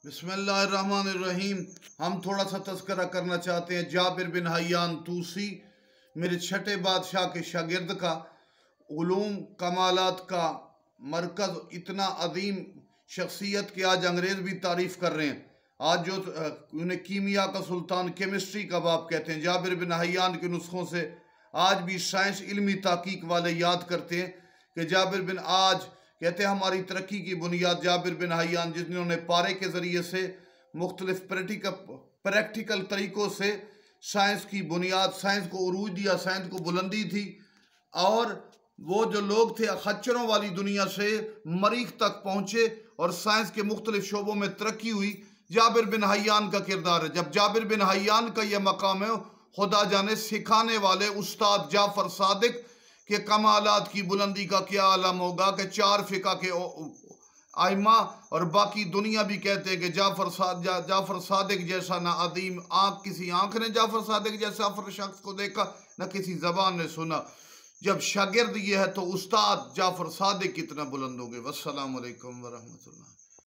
बिस्मिल्लाहिर्रहमानिर्रहीम। हम थोड़ा सा तज़किरा करना चाहते हैं जाबिर बिन हय्यान तूसी, मेरे छठे बादशाह के शागिर्द का, उलूम कमालात का मरकज़, इतना अजीम शख्सियत कि आज अंग्रेज़ भी तारीफ़ कर रहे हैं। आज जो उन्हें कीमिया का सुल्तान, केमिस्ट्री का बाप कहते हैं, जाबिर बिन हय्यान के नुस्खों से आज भी साइंस इल्मी तहकीक वाले याद करते हैं कि जाबिर बिन, आज कहते हैं हमारी तरक्की की बुनियाद जाबिर बिन हय्यान, जिन्होंने पारे के ज़रिए से मुख्तलिफ प्रैक्टिकल तरीक़ों से साइंस की बुनियाद, साइंस को उरूज दिया, साइंस को बुलंदी थी। और वो जो लोग थे खच्चरों वाली दुनिया से मरीख तक पहुँचे और साइंस के मुख्तलिफ शोबों में तरक्की हुई। जाबिर बिन हय्यान का किरदार है। जब जाबिर बिन हय्यान का यह मकाम है, खुदा जाने सिखाने वाले उस्ताद जाफ़र सादिक के कमालात की बुलंदी का क्या आलम होगा कि चार फ़िक़ा के आइमा और बाकी दुनिया भी कहते हैं कि जाफ़र सादिक जैसा ना अदीम आँख, किसी आँख ने जाफ़र सादिक जैसा शख्स को देखा, न किसी ज़बान ने सुना। जब शागिर्द ये है तो उस्ताद जाफ़र सादिक कितना बुलंद होंगे। वस्सलामु अलैकुम वरहमतुल्लाह।